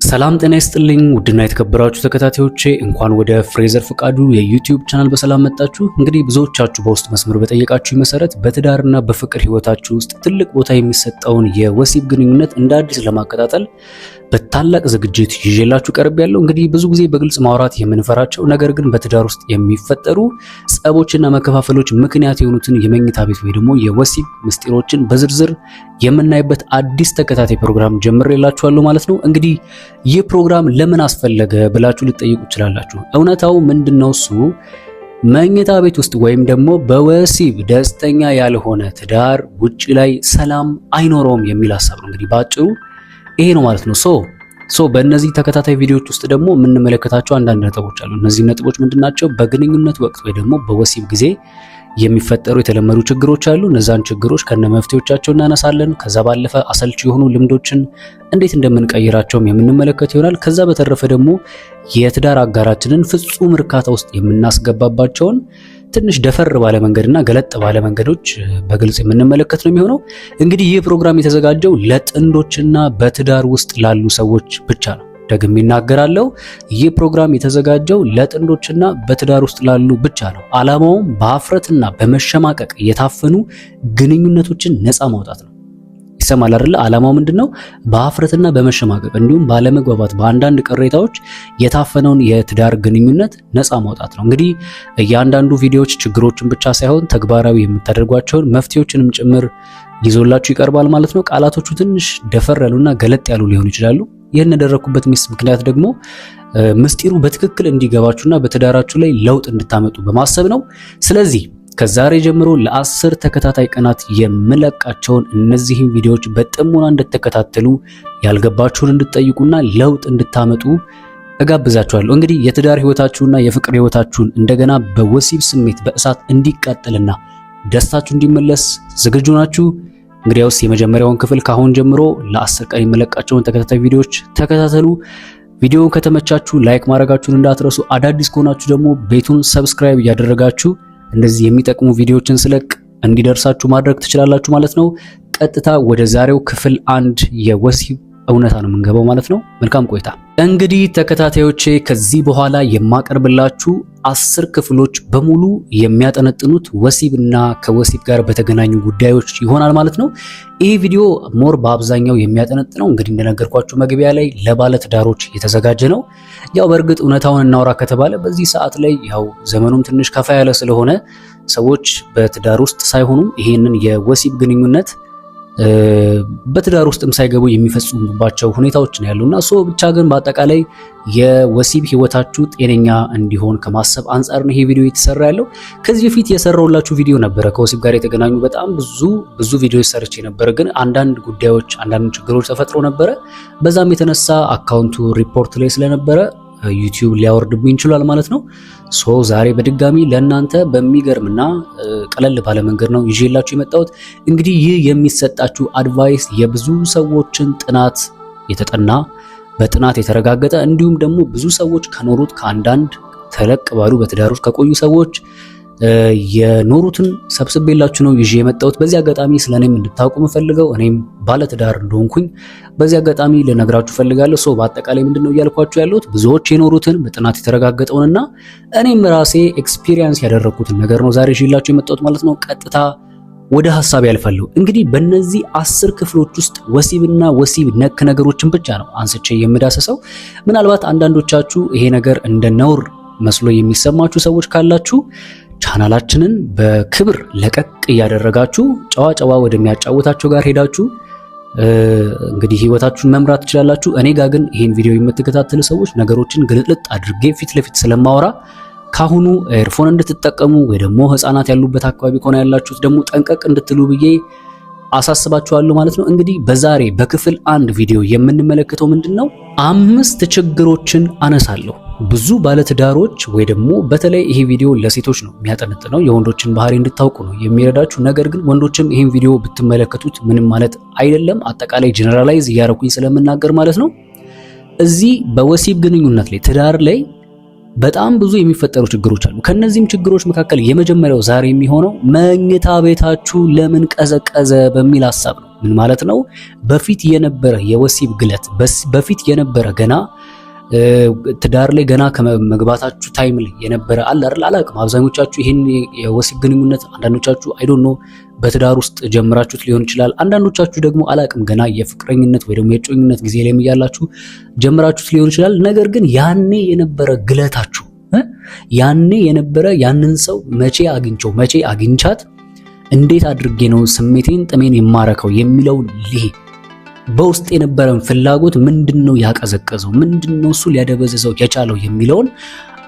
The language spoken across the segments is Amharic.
ሰላም ጤና ይስጥልኝ ውድና የተከበራችሁ ተከታታዮቼ እንኳን ወደ ፍሬዘር ፍቃዱ የዩቲዩብ ቻናል በሰላም መጣችሁ። እንግዲህ ብዙዎቻችሁ በውስጥ መስመር በጠየቃችሁ መሰረት በትዳርና በፍቅር ህይወታችሁ ውስጥ ትልቅ ቦታ የሚሰጠውን የወሲብ ግንኙነት እንደ አዲስ ለማቀጣጠል በታላቅ ዝግጅት ይዤላችሁ ቀርቤያለሁ። እንግዲህ ብዙ ጊዜ በግልጽ ማውራት የምንፈራቸው ነገር ግን በትዳር ውስጥ የሚፈጠሩ ጸቦችና መከፋፈሎች ምክንያት የሆኑትን የመኝታ ቤት ወይ ደግሞ የወሲብ ምስጢሮችን በዝርዝር የምናይበት አዲስ ተከታታይ ፕሮግራም ጀምሬላችኋለሁ ማለት ነው። እንግዲህ ይህ ፕሮግራም ለምን አስፈለገ ብላችሁ ልትጠይቁ ትችላላችሁ። እውነታው ምንድነው? እሱ መኝታ ቤት ውስጥ ወይም ደግሞ በወሲብ ደስተኛ ያልሆነ ትዳር ውጪ ላይ ሰላም አይኖረውም የሚል ሐሳብ ነው። እንግዲህ ባጭሩ ይሄ ነው ማለት ነው። በእነዚህ ተከታታይ ቪዲዮዎች ውስጥ ደግሞ የምንመለከታቸው አንዳንድ ነጥቦች አሉ። እነዚህ ነጥቦች ምንድናቸው? በግንኙነት ወቅት ወይ ደግሞ በወሲብ ጊዜ የሚፈጠሩ የተለመዱ ችግሮች አሉ። እነዛን ችግሮች ከነ መፍትሄዎቻቸው እናነሳለን። ከዛ ባለፈ አሰልቺ የሆኑ ልምዶችን እንዴት እንደምንቀይራቸውም የምንመለከት ይሆናል። ከዛ በተረፈ ደግሞ የትዳር አጋራችንን ፍጹም እርካታ ውስጥ የምናስገባባቸውን ትንሽ ደፈር ባለ መንገድና ገለጥ ባለ መንገዶች በግልጽ የምንመለከት ነው የሚሆነው። እንግዲህ ይህ ፕሮግራም የተዘጋጀው ለጥንዶችና በትዳር ውስጥ ላሉ ሰዎች ብቻ ነው። ደግሜ እናገራለሁ። ይህ ፕሮግራም የተዘጋጀው ለጥንዶችና በትዳር ውስጥ ላሉ ብቻ ነው። ዓላማውም በአፍረትና በመሸማቀቅ የታፈኑ ግንኙነቶችን ነፃ ማውጣት ነው። ይሰማል አይደል? ዓላማው ምንድነው? በአፍረትና በመሸማቀቅ እንዲሁም ባለመግባባት በአንዳንድ ቅሬታዎች የታፈነውን የትዳር ግንኙነት ነፃ ማውጣት ነው። እንግዲህ እያንዳንዱ ቪዲዮዎች ችግሮችን ብቻ ሳይሆን ተግባራዊ የምታደርጓቸውን መፍትሄዎችንም ጭምር ይዞላችሁ ይቀርባል ማለት ነው። ቃላቶቹ ትንሽ ደፈር ያሉና ገለጥ ያሉ ሊሆኑ ይችላሉ። ይህን ያደረኩበት ምክንያት ደግሞ ምስጢሩ በትክክል እንዲገባችሁና በትዳራችሁ ላይ ለውጥ እንድታመጡ በማሰብ ነው። ስለዚህ ከዛሬ ጀምሮ ለ10 ተከታታይ ቀናት የምለቃቸውን እነዚህን ቪዲዮዎች በጥሞና እንድትከታተሉ ያልገባችሁን እንድትጠይቁና ለውጥ እንድታመጡ እጋብዛችኋለሁ። እንግዲህ የትዳር ህይወታችሁና የፍቅር ህይወታችሁን እንደገና በወሲብ ስሜት በእሳት እንዲቃጠልና ደስታችሁ እንዲመለስ ዝግጁ ናችሁ? እንግዲያውስ የመጀመሪያውን ክፍል ካሁን ጀምሮ ለ10 ቀን የምለቃቸውን ተከታታይ ቪዲዮዎች ተከታተሉ። ቪዲዮውን ከተመቻችሁ ላይክ ማድረጋችሁን እንዳትረሱ። አዳዲስ ከሆናችሁ ደግሞ ቤቱን ሰብስክራይብ እያደረጋችሁ እንደዚህ የሚጠቅሙ ቪዲዮዎችን ስለቅ እንዲደርሳችሁ ማድረግ ትችላላችሁ ማለት ነው። ቀጥታ ወደ ዛሬው ክፍል 1 የወሲብ እውነታ ነው የምንገባው ማለት ነው። መልካም ቆይታ። እንግዲህ ተከታታዮቼ ከዚህ በኋላ የማቀርብላችሁ 10 ክፍሎች በሙሉ የሚያጠነጥኑት ወሲብና ከወሲብ ጋር በተገናኙ ጉዳዮች ይሆናል ማለት ነው። ይህ ቪዲዮ ሞር በአብዛኛው የሚያጠነጥነው እንግዲህ እንደነገርኳችሁ መግቢያ ላይ ለባለትዳሮች የተዘጋጀ ነው። ያው በእርግጥ እውነታውን እናውራ ከተባለ በዚህ ሰዓት ላይ ያው ዘመኑም ትንሽ ከፋ ያለ ስለሆነ ሰዎች በትዳር ውስጥ ሳይሆኑ ይሄንን የወሲብ ግንኙነት በትዳር ውስጥም ሳይገቡ የሚፈጽሙባቸው ሁኔታዎች ነው ያሉና ብቻ ግን በአጠቃላይ የወሲብ ህይወታችሁ ጤነኛ እንዲሆን ከማሰብ አንጻር ነው ይሄ ቪዲዮ የተሰራ ያለው። ከዚህ በፊት የሰራውላችሁ ቪዲዮ ነበረ ከወሲብ ጋር የተገናኙ በጣም ብዙ ቪዲዮዎች ሰርቼ ነበር። ግን አንዳንድ ጉዳዮች አንዳንድ ችግሮች ተፈጥሮ ነበረ። በዛም የተነሳ አካውንቱ ሪፖርት ላይ ስለነበረ ዩቲዩብ ሊያወርድብኝ ይችላል ማለት ነው። ዛሬ በድጋሚ ለእናንተ በሚገርምና ቀለል ባለ መንገድ ነው ይዤላችሁ የመጣሁት። እንግዲህ ይህ የሚሰጣችሁ አድቫይስ የብዙ ሰዎችን ጥናት የተጠና በጥናት የተረጋገጠ እንዲሁም ደግሞ ብዙ ሰዎች ከኖሩት ከአንዳንድ ተለቅ ባሉ በትዳር ውስጥ ከቆዩ ሰዎች የኖሩትን ሰብስቤላችሁ ነው ይዤ የመጣሁት። በዚህ አጋጣሚ ስለኔም እንድታውቁ የምፈልገው እኔም ባለትዳር እንደሆንኩኝ በዚህ አጋጣሚ ልነግራችሁ ፈልጋለሁ። በአጠቃላይ ምንድነው እያልኳችሁ ያለሁት ብዙዎች የኖሩትን በጥናት የተረጋገጠውንና እኔም ራሴ ኤክስፒሪየንስ ያደረኩትን ነገር ነው ዛሬ ይዤላችሁ የመጣሁት ማለት ነው። ቀጥታ ወደ ሐሳብ ያልፋለሁ። እንግዲህ በእነዚህ 10 ክፍሎች ውስጥ ወሲብና ወሲብ ነክ ነገሮችን ብቻ ነው አንስቼ የምዳሰሰው። ምናልባት አንዳንዶቻችሁ ይሄ ነገር እንደ ነውር መስሎ የሚሰማችሁ ሰዎች ካላችሁ ቻናላችንን በክብር ለቀቅ እያደረጋችሁ ጨዋ ወደሚያጫውታቸው ጋር ሄዳችሁ እንግዲህ ህይወታችሁን መምራት ትችላላችሁ። እኔ ጋር ግን ይሄን ቪዲዮ የምትከታተሉ ሰዎች ነገሮችን ግልጥልጥ አድርጌ ፊት ለፊት ስለማወራ ካሁኑ ኤርፎን እንድትጠቀሙ ወይ ደግሞ ህፃናት ያሉበት አካባቢ ከሆነ ያላችሁት ደግሞ ጠንቀቅ እንድትሉ ብዬ አሳስባችኋለሁ ማለት ነው። እንግዲህ በዛሬ በክፍል 1 ቪዲዮ የምንመለከተው ምንድነው 5 ችግሮችን አነሳለሁ። ብዙ ባለትዳሮች ወይ ደግሞ በተለይ ይሄ ቪዲዮ ለሴቶች ነው የሚያጠነጥነው የወንዶችን ባህሪ እንድታውቁ ነው የሚረዳችሁ። ነገር ግን ወንዶችም ይሄን ቪዲዮ ብትመለከቱት ምንም ማለት አይደለም። አጠቃላይ ጀነራላይዝ እያደረኩኝ ስለምናገር ማለት ነው። እዚህ በወሲብ ግንኙነት ላይ ትዳር ላይ በጣም ብዙ የሚፈጠሩ ችግሮች አሉ። ከነዚህም ችግሮች መካከል የመጀመሪያው ዛሬ የሚሆነው መኝታ ቤታችሁ ለምን ቀዘቀዘ በሚል ሐሳብ ነው። ምን ማለት ነው? በፊት የነበረ የወሲብ ግለት በፊት የነበረ ገና ትዳር ላይ ገና ከመግባታችሁ ታይም ላይ የነበረ አለ አይደል? አላውቅም። አብዛኞቻችሁ ይሄን የወሲብ ግንኙነት አንዳንዶቻችሁ አይ ዶንት ኖ በትዳር ውስጥ ጀምራችሁት ሊሆን ይችላል። አንዳንዶቻችሁ ደግሞ አላውቅም ገና የፍቅረኝነት ወይ ደግሞ የጮኝነት ጊዜ ላይ እያላችሁ ጀምራችሁት ሊሆን ይችላል። ነገር ግን ያኔ የነበረ ግለታችሁ ያኔ የነበረ ያንን ሰው መቼ አግኝቸው መቼ አግኝቻት እንዴት አድርጌ ነው ስሜቴን ጥሜን የማረከው የሚለውን በውስጥ የነበረን ፍላጎት ምንድነው ያቀዘቀዘው ምንድነው እሱ ሊያደበዘዘው የቻለው የሚለውን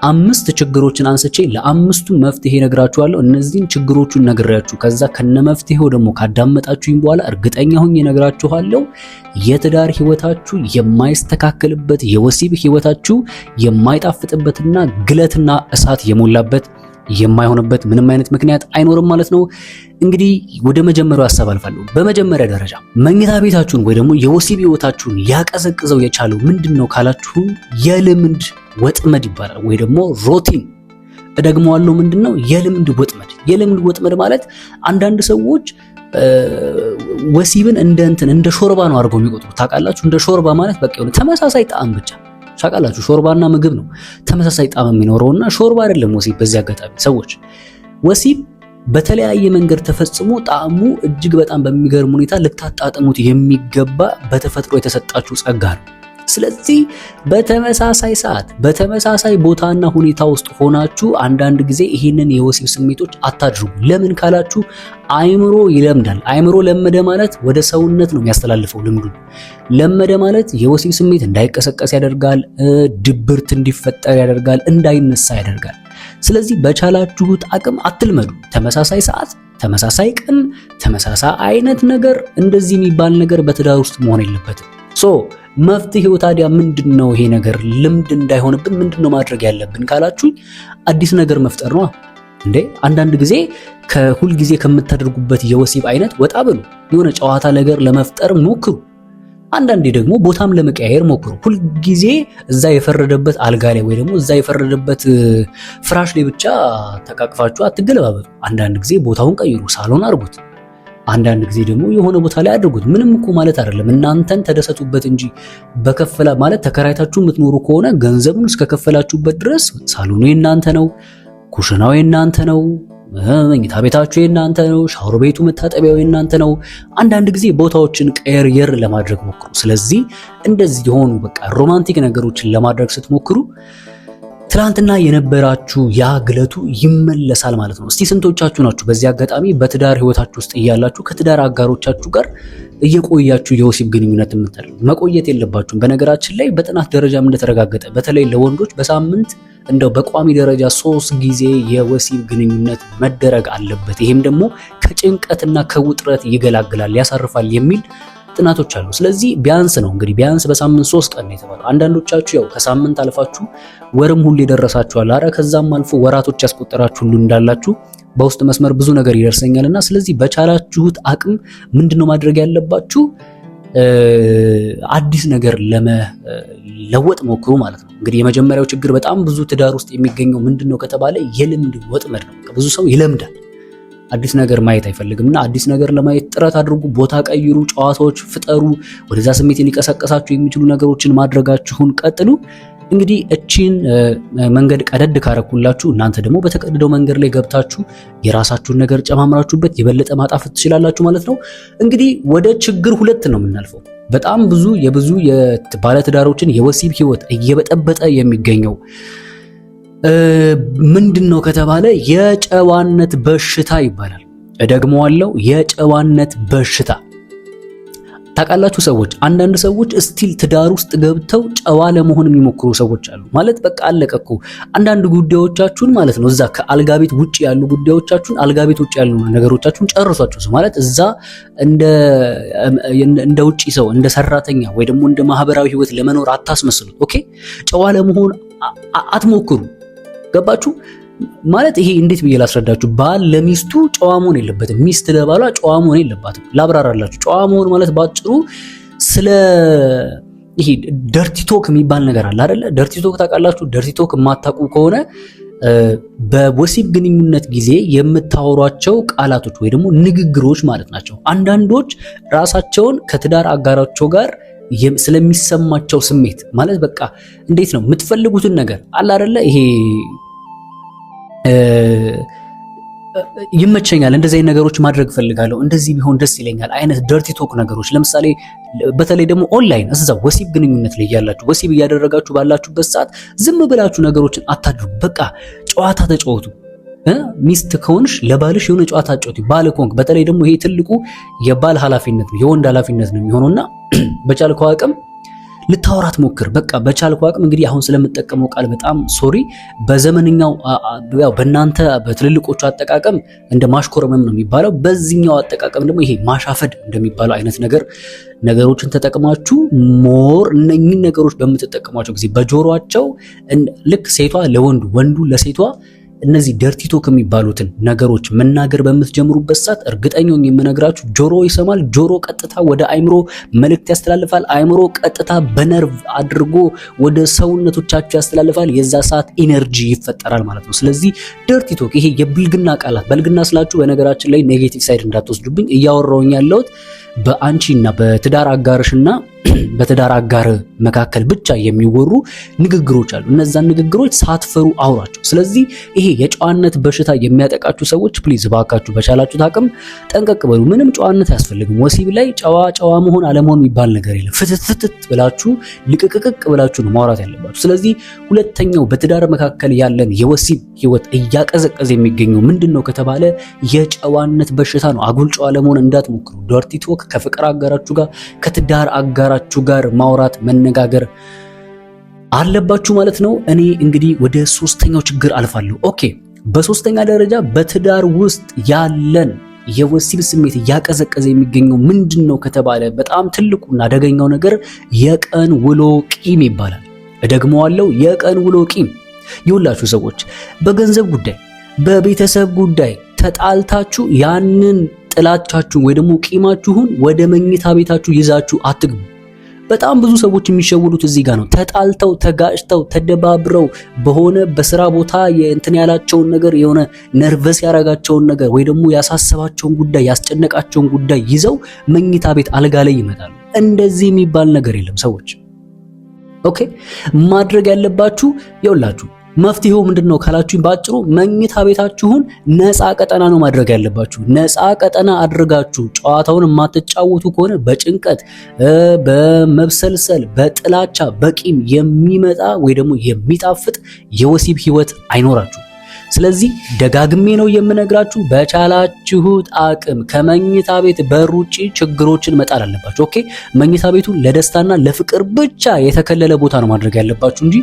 5 ችግሮችን አንስቼ ለአምስቱ መፍትሄ ነግራችኋለሁ። እነዚህን ችግሮቹን ነግራችሁ ከዛ ከነመፍትሄው ደግሞ ካዳመጣችሁኝ በኋላ እርግጠኛ ሆኜ ነግራችኋለሁ የትዳር ህይወታችሁ የማይስተካከልበት የወሲብ ህይወታችሁ የማይጣፍጥበትና ግለትና እሳት የሞላበት የማይሆንበት ምንም አይነት ምክንያት አይኖርም ማለት ነው። እንግዲህ ወደ መጀመሪያው ሐሳብ አልፋለሁ። በመጀመሪያ ደረጃ መኝታ ቤታችሁን ወይ ደግሞ የወሲብ ህይወታችሁን ያቀዘቅዘው የቻለው ምንድነው ካላችሁ የልምድ ወጥመድ ይባላል ወይ ደግሞ ሮቲን። እደግመዋለሁ፣ ምንድነው የልምድ ወጥመድ? የልምድ ወጥመድ ማለት አንዳንድ ሰዎች ወሲብን እንደ ሾርባ ነው አድርገው የሚቆጥሩት። ታውቃላችሁ፣ እንደ ሾርባ ማለት በቃ የሆነ ተመሳሳይ ጣዕም ብቻ። ታውቃላችሁ፣ ሾርባና ምግብ ነው ተመሳሳይ ጣዕም የሚኖረውና ሾርባ አይደለም ወሲብ። በዚህ አጋጣሚ ሰዎች ወሲብ በተለያየ መንገድ ተፈጽሞ ጣዕሙ እጅግ በጣም በሚገርም ሁኔታ ልታጣጥሙት የሚገባ በተፈጥሮ የተሰጣችሁ ጸጋ ነው። ስለዚህ በተመሳሳይ ሰዓት በተመሳሳይ ቦታና ሁኔታ ውስጥ ሆናችሁ አንዳንድ ጊዜ ይህንን የወሲብ ስሜቶች አታድርጉ። ለምን ካላችሁ አይምሮ ይለምዳል። አይምሮ ለመደ ማለት ወደ ሰውነት ነው የሚያስተላልፈው ልምዱን። ለመደ ማለት የወሲብ ስሜት እንዳይቀሰቀስ ያደርጋል፣ ድብርት እንዲፈጠር ያደርጋል፣ እንዳይነሳ ያደርጋል። ስለዚህ በቻላችሁት አቅም አትልመዱ። ተመሳሳይ ሰዓት፣ ተመሳሳይ ቀን፣ ተመሳሳይ አይነት ነገር እንደዚህ የሚባል ነገር በትዳር ውስጥ መሆን የለበትም። መፍትሄው ታዲያ ምንድነው? ይሄ ነገር ልምድ እንዳይሆንብን ምንድነው ማድረግ ያለብን ካላችሁ አዲስ ነገር መፍጠር ነው እንዴ። አንዳንድ ጊዜ ከሁል ጊዜ ከምታደርጉበት የወሲብ አይነት ወጣ ብሉ። የሆነ ጨዋታ ነገር ለመፍጠር ሞክሩ። አንዳንዴ ደግሞ ቦታም ለመቀያየር ሞክሩ። ሁል ጊዜ እዛ የፈረደበት አልጋ ላይ ወይ ደግሞ እዛ የፈረደበት ፍራሽ ላይ ብቻ ተቃቅፋችሁ አትገለባበጡ። አንዳንድ ጊዜ ቦታውን ቀይሩ፣ ሳሎን አድርጉት። አንዳንድ ጊዜ ደግሞ የሆነ ቦታ ላይ አድርጉት። ምንም እኮ ማለት አይደለም፣ እናንተን ተደሰቱበት እንጂ በከፈላ ማለት ተከራይታችሁ የምትኖሩ ከሆነ ገንዘቡን እስከከፈላችሁበት ድረስ ሳሎኑ የእናንተ ነው፣ ኩሽናው የእናንተ ነው፣ መኝታ ቤታችሁ የእናንተ ነው፣ ሻወር ቤቱ መታጠቢያው የእናንተ ነው። አንዳንድ ጊዜ ቦታዎችን ቀየር ለማድረግ ሞክሩ። ስለዚህ እንደዚህ የሆኑ በቃ ሮማንቲክ ነገሮችን ለማድረግ ስትሞክሩ ትላንትና የነበራችሁ ያ ግለቱ ይመለሳል ማለት ነው። እስቲ ስንቶቻችሁ ናችሁ በዚህ አጋጣሚ በትዳር ህይወታችሁ ውስጥ እያላችሁ ከትዳር አጋሮቻችሁ ጋር እየቆያችሁ የወሲብ ግንኙነት የምታደርጉ? መቆየት የለባችሁም። በነገራችን ላይ በጥናት ደረጃም እንደተረጋገጠ በተለይ ለወንዶች በሳምንት እንደው በቋሚ ደረጃ 3 ጊዜ የወሲብ ግንኙነት መደረግ አለበት። ይሄም ደግሞ ከጭንቀትና ከውጥረት ይገላግላል፣ ያሳርፋል የሚል ጥናቶች አሉ። ስለዚህ ቢያንስ ነው እንግዲህ ቢያንስ በሳምንት 3 ቀን ነው የተባለው። አንዳንዶቻችሁ ያው ከሳምንት አልፋችሁ ወርም ሁሉ ይደረሳችኋል። አረ ከዛም አልፎ ወራቶች ያስቆጠራችሁ ሁሉ እንዳላችሁ በውስጥ መስመር ብዙ ነገር ይደርሰኛልና ስለዚህ በቻላችሁት አቅም ምንድነው ማድረግ ያለባችሁ? አዲስ ነገር ለመለወጥ ሞክሩ ማለት ነው። እንግዲህ የመጀመሪያው ችግር በጣም ብዙ ትዳር ውስጥ የሚገኘው ምንድነው ከተባለ የልምድ ወጥመድ ነው። ብዙ ሰው ይለምዳል፣ አዲስ ነገር ማየት አይፈልግምና አዲስ ነገር ለማየት ጥረት አድርጉ። ቦታ ቀይሩ፣ ጨዋታዎች ፍጠሩ፣ ወደዛ ስሜት ሊቀሰቀሳችሁ የሚችሉ ነገሮችን ማድረጋችሁን ቀጥሉ። እንግዲህ እቺን መንገድ ቀደድ ካረኩላችሁ እናንተ ደግሞ በተቀደደው መንገድ ላይ ገብታችሁ የራሳችሁን ነገር ጨማምራችሁበት የበለጠ ማጣፈጥ ትችላላችሁ ማለት ነው። እንግዲህ ወደ ችግር 2 ነው የምናልፈው። በጣም ብዙ ባለትዳሮችን የወሲብ ህይወት እየበጠበጠ የሚገኘው ምንድነው ከተባለ የጨዋነት በሽታ ይባላል። እደግመዋለሁ፣ የጨዋነት በሽታ። ታውቃላችሁ ሰዎች፣ አንዳንድ ሰዎች ስቲል ትዳር ውስጥ ገብተው ጨዋ ለመሆን የሚሞክሩ ሰዎች አሉ። ማለት በቃ አለቀኩ አንዳንድ ጉዳዮቻችሁን ማለት ነው እዛ ከአልጋ ቤት ውጪ ያሉ ጉዳዮቻችሁን አልጋ ቤት ውጪ ያሉ ነገሮቻችሁን ጨርሷቸው ማለት እዛ እንደ ውጪ ሰው እንደ ሰራተኛ ወይ ደግሞ እንደ ማህበራዊ ህይወት ለመኖር አታስመስሉት። ኦኬ፣ ጨዋ ለመሆን አትሞክሩ። ገባችሁ? ማለት ይሄ እንዴት ብዬ ላስረዳችሁ? ባል ለሚስቱ ጨዋ መሆን የለበትም፣ ሚስት ለባሏ ጨዋ መሆን የለባትም። ላብራራላችሁ። ጨዋ መሆን ማለት ባጭሩ ስለ ይሄ ደርቲ ቶክ የሚባል ነገር አለ አይደለ? ደርቲ ቶክ ታውቃላችሁ? ደርቲ ቶክ የማታውቁ ከሆነ በወሲብ ግንኙነት ጊዜ የምታወሯቸው ቃላቶች ወይ ደግሞ ንግግሮች ማለት ናቸው። አንዳንዶች ራሳቸውን ከትዳር አጋራቸው ጋር ስለሚሰማቸው ስሜት ማለት በቃ እንዴት ነው የምትፈልጉትን ነገር አለ አይደለ ይሄ ይመቸኛል፣ እንደዚህ አይነት ነገሮች ማድረግ ፈልጋለሁ፣ እንደዚህ ቢሆን ደስ ይለኛል አይነት ደርቲ ቶክ ነገሮች። ለምሳሌ በተለይ ደግሞ ኦንላይን እዛው ወሲብ ግንኙነት ላይ ያላችሁ ወሲብ እያደረጋችሁ ባላችሁበት ሰዓት ዝም ብላችሁ ነገሮችን አታድርጉ። በቃ ጨዋታ ተጫወቱ። ሚስት ከሆንሽ ለባልሽ የሆነ ጨዋታ አጫውቲ። ባል ከሆንክ በተለይ ደግሞ ይሄ ትልቁ የባል ኃላፊነት ነው፣ የወንድ ኃላፊነት ነው የሚሆነውና በቻልከው አቅም ልታወራት ሞክር። በቃ በቻልከው አቅም እንግዲህ አሁን ስለምጠቀመው ቃል በጣም ሶሪ፣ በዘመንኛው ያው በእናንተ በትልልቆቹ አጠቃቀም እንደ ማሽኮረመም ነው የሚባለው። በዚህኛው አጠቃቀም ደግሞ ይሄ ማሻፈድ እንደሚባለው አይነት ነገሮችን ተጠቅማችሁ ሞር እነኚህን ነገሮች በምትጠቀሟቸው ጊዜ በጆሮአቸው ልክ ሴቷ ለወንዱ ወንዱ ለሴቷ እነዚህ ደርቲ ቶክ የሚባሉትን ነገሮች መናገር በምትጀምሩበት ሰዓት እርግጠኛውን የምነግራችሁ ጆሮ ይሰማል። ጆሮ ቀጥታ ወደ አይምሮ መልእክት ያስተላልፋል። አይምሮ ቀጥታ በነርቭ አድርጎ ወደ ሰውነቶቻችሁ ያስተላልፋል። የዛ ሰዓት ኢነርጂ ይፈጠራል ማለት ነው። ስለዚህ ደርቲ ቶክ ይሄ የብልግና ቃላት፣ በልግና ስላችሁ በነገራችን ላይ ኔጌቲቭ ሳይድ እንዳትወስዱብኝ፣ እያወራሁኝ ያለሁት በአንቺና በትዳር አጋርሽና በትዳር አጋር መካከል ብቻ የሚወሩ ንግግሮች አሉ። እነዛን ንግግሮች ሳትፈሩ አውራቸው። ስለዚህ ይሄ የጨዋነት በሽታ የሚያጠቃችሁ ሰዎች ፕሊዝ ባካችሁ በቻላችሁት አቅም ጠንቀቅ በሉ። ምንም ጨዋነት አያስፈልግም። ወሲብ ላይ ጨዋ መሆን አለመሆን የሚባል ነገር የለም። ፍትትት ብላችሁ ልቅቅቅ ብላችሁ ነው ማውራት ያለባችሁ። ስለዚህ ሁለተኛው በትዳር መካከል ያለን የወሲብ ህይወት እያቀዘቀዘ የሚገኘው ምንድነው ከተባለ የጨዋነት በሽታ ነው። አጉል ጨዋ ለመሆን እንዳትሞክሩ። ዶርቲ ቶክ ከፍቅር አጋራችሁ ጋር ከትዳር አጋራችሁ ጋር ማውራት መነጋገር አለባችሁ ማለት ነው። እኔ እንግዲህ ወደ ሶስተኛው ችግር አልፋለሁ። ኦኬ፣ በሶስተኛ ደረጃ በትዳር ውስጥ ያለን የወሲብ ስሜት እያቀዘቀዘ የሚገኘው ምንድነው ከተባለ በጣም ትልቁና አደገኛው ነገር የቀን ውሎ ቂም ይባላል። እደግመዋለሁ፣ የቀን ውሎ ቂም። ይውላችሁ ሰዎች በገንዘብ ጉዳይ በቤተሰብ ጉዳይ ተጣልታችሁ ያንን ጥላቻችሁን ወይ ደግሞ ቂማችሁን ወደ መኝታ ቤታችሁ ይዛችሁ አትግቡ። በጣም ብዙ ሰዎች የሚሸውዱት እዚህ ጋር ነው። ተጣልተው ተጋጭተው ተደባብረው በሆነ በስራ ቦታ የእንትን ያላቸውን ነገር የሆነ ነርቨስ ያረጋቸውን ነገር ወይ ደግሞ ያሳሰባቸውን ጉዳይ ያስጨነቃቸውን ጉዳይ ይዘው መኝታ ቤት አልጋ ላይ ይመጣሉ። እንደዚህ የሚባል ነገር የለም ሰዎች። ኦኬ፣ ማድረግ ያለባችሁ ይኸውላችሁ መፍትሄው ምንድነው ካላችሁኝ ባጭሩ መኝታ ቤታችሁን ነፃ ቀጠና ነው ማድረግ ያለባችሁ። ነፃ ቀጠና አድርጋችሁ ጨዋታውን የማትጫወቱ ከሆነ በጭንቀት በመብሰልሰል በጥላቻ በቂም የሚመጣ ወይ ደግሞ የሚጣፍጥ የወሲብ ህይወት አይኖራችሁ። ስለዚህ ደጋግሜ ነው የምነግራችሁ፣ በቻላችሁት አቅም ከመኝታ ቤት በር ውጪ ችግሮችን መጣል አለባችሁ። ኦኬ፣ መኝታ ቤቱን ለደስታና ለፍቅር ብቻ የተከለለ ቦታ ነው ማድረግ ያለባችሁ እንጂ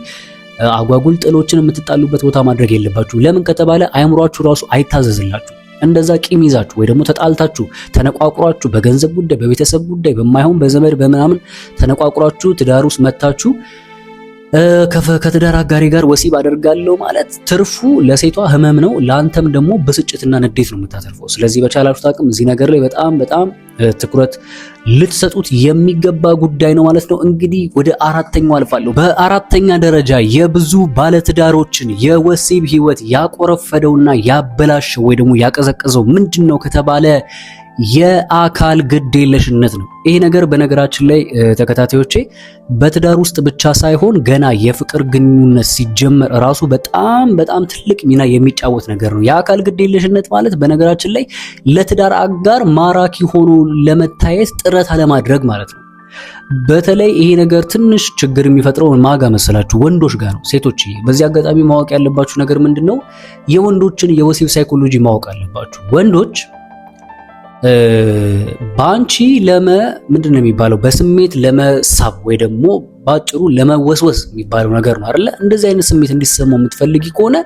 አጓጉል ጥሎችን የምትጣሉበት ቦታ ማድረግ የለባችሁ። ለምን ከተባለ አይምሯችሁ ራሱ አይታዘዝላችሁ። እንደዛ ቂም ይዛችሁ ወይ ደግሞ ተጣልታችሁ ተነቋቁራችሁ በገንዘብ ጉዳይ በቤተሰብ ጉዳይ በማይሆን በዘመድ በምናምን ተነቋቁራችሁ ትዳር ውስጥ መታችሁ ከትዳር አጋሪ ጋር ወሲብ አደርጋለሁ ማለት ትርፉ ለሴቷ ህመም ነው፣ ለአንተም ደግሞ ብስጭትና ንዴት ነው የምታተርፈው። ስለዚህ በቻላችሁት አቅም እዚህ ነገር ላይ በጣም ትኩረት ልትሰጡት የሚገባ ጉዳይ ነው ማለት ነው። እንግዲህ ወደ አራተኛው አልፋለሁ። በአራተኛ ደረጃ የብዙ ባለትዳሮችን የወሲብ ህይወት ያቆረፈደውና ያበላሸው ወይ ደግሞ ያቀዘቀዘው ምንድነው ከተባለ የአካል ግዴለሽነት ነው። ይሄ ነገር በነገራችን ላይ ተከታታዮቼ በትዳር ውስጥ ብቻ ሳይሆን ገና የፍቅር ግንኙነት ሲጀመር ራሱ በጣም ትልቅ ሚና የሚጫወት ነገር ነው። የአካል ግዴለሽነት ማለት በነገራችን ላይ ለትዳር አጋር ማራኪ ሆኖ ለመታየት ጥረት አለማድረግ ማለት ነው። በተለይ ይሄ ነገር ትንሽ ችግር የሚፈጥረው ማጋ መሰላችሁ? ወንዶች ጋር ነው። ሴቶች በዚህ አጋጣሚ ማወቅ ያለባችሁ ነገር ምንድነው? የወንዶችን የወሲብ ሳይኮሎጂ ማወቅ አለባችሁ። ወንዶች ባንቺ ምንድነው የሚባለው በስሜት ለመሳብ ወይ ደግሞ ባጭሩ ለመወስወስ የሚባለው ነገር ነው አይደለ? እንደዚህ አይነት ስሜት እንዲሰማው የምትፈልጊ ከሆነ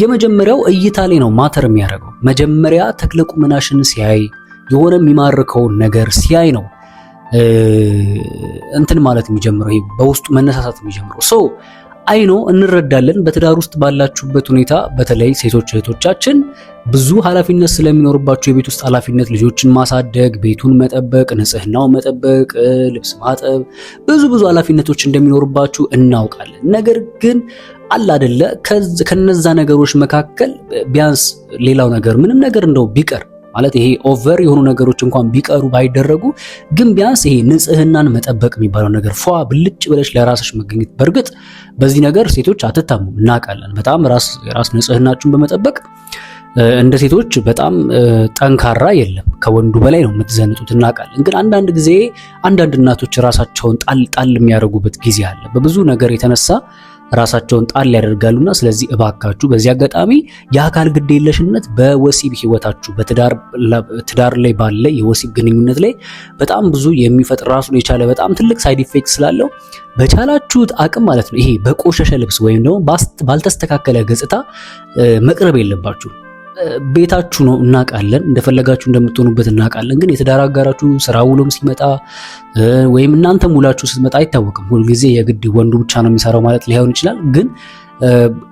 የመጀመሪያው እይታ ላይ ነው ማተር የሚያደርገው። መጀመሪያ ተክለ ቁመናሽን ሲያይ የሆነ የሚማርከውን ነገር ሲያይ ነው እንትን ማለት የሚጀምረው፣ ይሄ በውስጡ መነሳሳት የሚጀምረው። አይኖ እንረዳለን። በትዳር ውስጥ ባላችሁበት ሁኔታ በተለይ ሴቶች እህቶቻችን ብዙ ኃላፊነት ስለሚኖርባችሁ የቤት ውስጥ ኃላፊነት፣ ልጆችን ማሳደግ፣ ቤቱን መጠበቅ፣ ንጽህናውን መጠበቅ፣ ልብስ ማጠብ፣ ብዙ ኃላፊነቶች እንደሚኖርባችሁ እናውቃለን። ነገር ግን አለ አይደለ ከነዛ ነገሮች መካከል ቢያንስ ሌላው ነገር ምንም ነገር እንደው ቢቀር ማለት ይሄ ኦቨር የሆኑ ነገሮች እንኳን ቢቀሩ ባይደረጉ ግን ቢያንስ ይሄ ንጽህናን መጠበቅ የሚባለው ነገር ፏ ብልጭ ብለሽ ለራስሽ መገኘት። በእርግጥ በዚህ ነገር ሴቶች አትታሙም እናውቃለን። በጣም ራስ ንጽህናችሁን በመጠበቅ እንደ ሴቶች በጣም ጠንካራ የለም፣ ከወንዱ በላይ ነው የምትዘንጡት እናውቃለን። ግን አንዳንድ ጊዜ አንዳንድ እናቶች ራሳቸውን ጣል የሚያደርጉበት ጊዜ አለ። በብዙ ነገር የተነሳ ራሳቸውን ጣል ያደርጋሉና ስለዚህ እባካችሁ በዚህ አጋጣሚ የአካል ግዴለሽነት በወሲብ ህይወታችሁ በትዳር ላይ ባለ የወሲብ ግንኙነት ላይ በጣም ብዙ የሚፈጥር ራሱን የቻለ በጣም ትልቅ ሳይድ ኢፌክት ስላለው በቻላችሁት አቅም ማለት ነው ይሄ በቆሸሸ ልብስ ወይም ደግሞ ባልተስተካከለ ገጽታ መቅረብ የለባችሁ። ቤታችሁ ነው እናውቃለን፣ እንደፈለጋችሁ እንደምትሆኑበት እናውቃለን። ግን የትዳር አጋራችሁ ስራ ውሎም ሲመጣ ወይም እናንተም ውላችሁ ስትመጣ አይታወቅም። ሁልጊዜ የግድ ወንዱ ብቻ ነው የሚሰራው ማለት ሊሆን ይችላል። ግን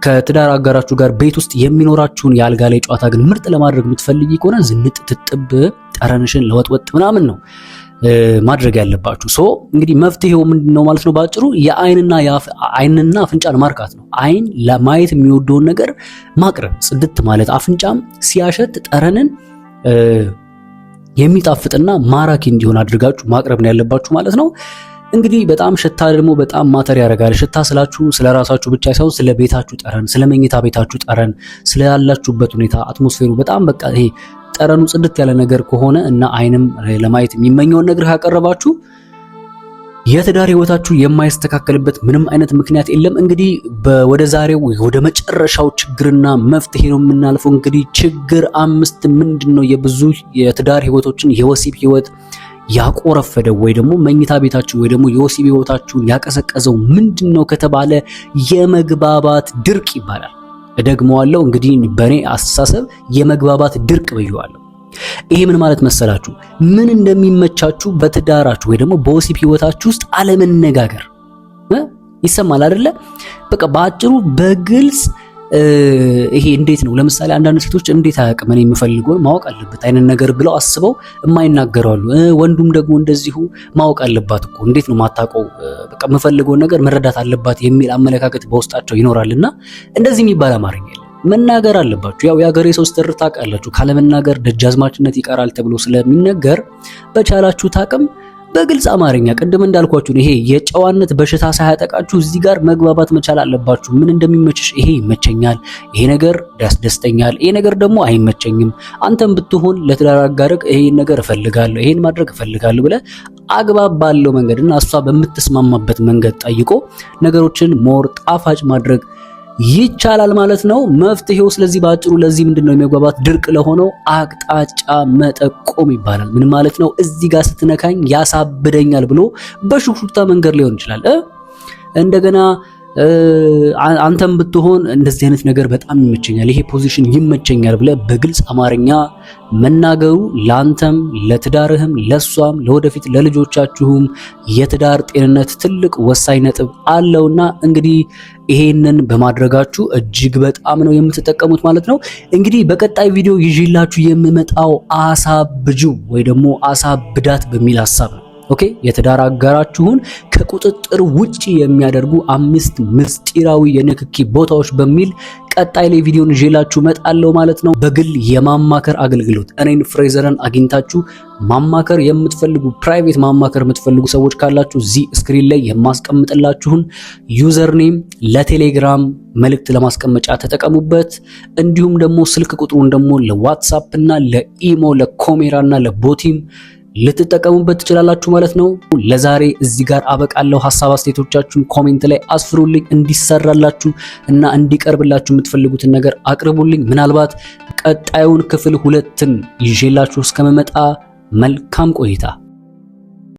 ከትዳር አጋራችሁ ጋር ቤት ውስጥ የሚኖራችሁን የአልጋ ላይ ጨዋታ ግን ምርጥ ለማድረግ የምትፈልጊ ከሆነ ዝንጥ ትጥብ ጠረንሽን ለወጥወጥ ምናምን ነው ማድረግ ያለባችሁ። ሶ እንግዲህ መፍትሄው ምንድነው ማለት ነው? ባጭሩ አይንና አፍንጫን ማርካት ነው። አይን ለማየት የሚወደውን ነገር ማቅረብ፣ ጽድት ማለት፣ አፍንጫም ሲያሸት ጠረንን የሚጣፍጥና ማራኪ እንዲሆን አድርጋችሁ ማቅረብ ነው ያለባችሁ ማለት ነው። እንግዲህ በጣም ሽታ ደግሞ በጣም ማተር ያደርጋል። ሽታ ስላችሁ ስለ ራሳችሁ ብቻ ሳይሆን ስለ ቤታችሁ ጠረን፣ ስለ መኝታ ቤታችሁ ጠረን፣ ስለ ያላችሁበት ሁኔታ አትሞስፌሩ በጣም በቃ ይሄ ጠረኑ ጽድት ያለ ነገር ከሆነ እና አይንም ለማየት የሚመኘውን ነገር ካቀረባችሁ የትዳር ህይወታችሁ የማይስተካከልበት ምንም አይነት ምክንያት የለም። እንግዲህ ወደ ዛሬው ወደ መጨረሻው ችግርና መፍትሄ ነው የምናልፈው። እንግዲህ ችግር 5 ምንድነው የብዙ የትዳር ህይወቶችን የወሲብ ህይወት ያቆረፈደው ወይ ደግሞ መኝታ ቤታችሁ ወይ ደግሞ የወሲብ ህይወታችሁን ያቀሰቀዘው ምንድነው ከተባለ የመግባባት ድርቅ ይባላል። እደግመዋለሁ። እንግዲህ በኔ አስተሳሰብ የመግባባት ድርቅ ብየዋለሁ። ይሄ ምን ማለት መሰላችሁ? ምን እንደሚመቻችሁ በትዳራችሁ ወይ ደግሞ በወሲብ ህይወታችሁ ውስጥ አለመነጋገር ይሰማል አይደለ? በቃ በአጭሩ በግልጽ ይሄ እንዴት ነው? ለምሳሌ አንዳንድ ሴቶች እንዴት አያውቅም እኔ የምፈልገውን ማወቅ አለበት አይነት ነገር ብለው አስበው የማይናገሩ አሉ። ወንዱም ደግሞ እንደዚሁ ማወቅ አለባት እኮ እንዴት ነው ማታውቀው? በቃ የምፈልገውን ነገር መረዳት አለባት የሚል አመለካከት በውስጣቸው ይኖራልና እንደዚህ የሚባል አማርኛ የለም። መናገር አለባችሁ። ያው የሀገሬ ሰው ስትር ታውቃላችሁ፣ ካለመናገር ደጃዝማችነት ይቀራል ተብሎ ስለሚነገር በቻላችሁት አቅም በግልጽ አማርኛ ቅድም እንዳልኳችሁ ይሄ የጨዋነት በሽታ ሳያጠቃችሁ እዚህ ጋር መግባባት መቻል አለባችሁ። ምን እንደሚመችሽ፣ ይሄ ይመቸኛል፣ ይሄ ነገር ያስደስተኛል፣ ይሄ ነገር ደግሞ አይመቸኝም፣ አንተም ብትሆን ለትዳር አጋርህ ይሄን ነገር እፈልጋለሁ፣ ይሄን ማድረግ እፈልጋለሁ ብለህ አግባብ ባለው መንገድና እሷ በምትስማማበት መንገድ ጠይቆ ነገሮችን ሞር ጣፋጭ ማድረግ ይቻላል ማለት ነው። መፍትሄው ስለዚህ ባጭሩ ለዚህ ምንድነው የመግባባት ድርቅ ለሆነው አቅጣጫ መጠቆም ይባላል። ምን ማለት ነው? እዚህ ጋር ስትነካኝ ያሳብደኛል ብሎ በሹክሹክታ መንገድ ሊሆን ይችላል። እንደገና አንተም ብትሆን እንደዚህ አይነት ነገር በጣም ይመቸኛል፣ ይሄ ፖዚሽን ይመቸኛል ብለ በግልጽ አማርኛ መናገሩ ላንተም ለትዳርህም ለሷም ለወደፊት ለልጆቻችሁም የትዳር ጤንነት ትልቅ ወሳኝ ነጥብ አለውና እንግዲህ ይሄንን በማድረጋችሁ እጅግ በጣም ነው የምትጠቀሙት ማለት ነው። እንግዲህ በቀጣይ ቪዲዮ ይዤላችሁ የምመጣው አሳብጁ ወይ ደግሞ አሳብዳት በሚል ሐሳብ ነው። ኦኬ የትዳር አጋራችሁን ከቁጥጥር ውጪ የሚያደርጉ 5 ምስጢራዊ የንክኪ ቦታዎች በሚል ቀጣይ ላይ ቪዲዮን ይዤላችሁ መጣለው ማለት ነው። በግል የማማከር አገልግሎት እኔን ፍሬዘርን አግኝታችሁ ማማከር የምትፈልጉ ፕራይቬት ማማከር የምትፈልጉ ሰዎች ካላችሁ እዚህ ስክሪን ላይ የማስቀምጥላችሁን ዩዘር ኔም ለቴሌግራም መልእክት ለማስቀመጫ ተጠቀሙበት። እንዲሁም ደግሞ ስልክ ቁጥሩን ደግሞ ለዋትስአፕ እና ለኢሞ ለኮሜራ እና ለቦቲም ልትጠቀሙበት ትችላላችሁ ማለት ነው። ለዛሬ እዚህ ጋር አበቃለሁ። ሐሳብ አስተያየቶቻችሁን ኮሜንት ላይ አስፍሩልኝ። እንዲሰራላችሁ እና እንዲቀርብላችሁ የምትፈልጉትን ነገር አቅርቡልኝ። ምናልባት ቀጣዩን ክፍል 2ን ይዤላችሁ እስከመመጣ መልካም ቆይታ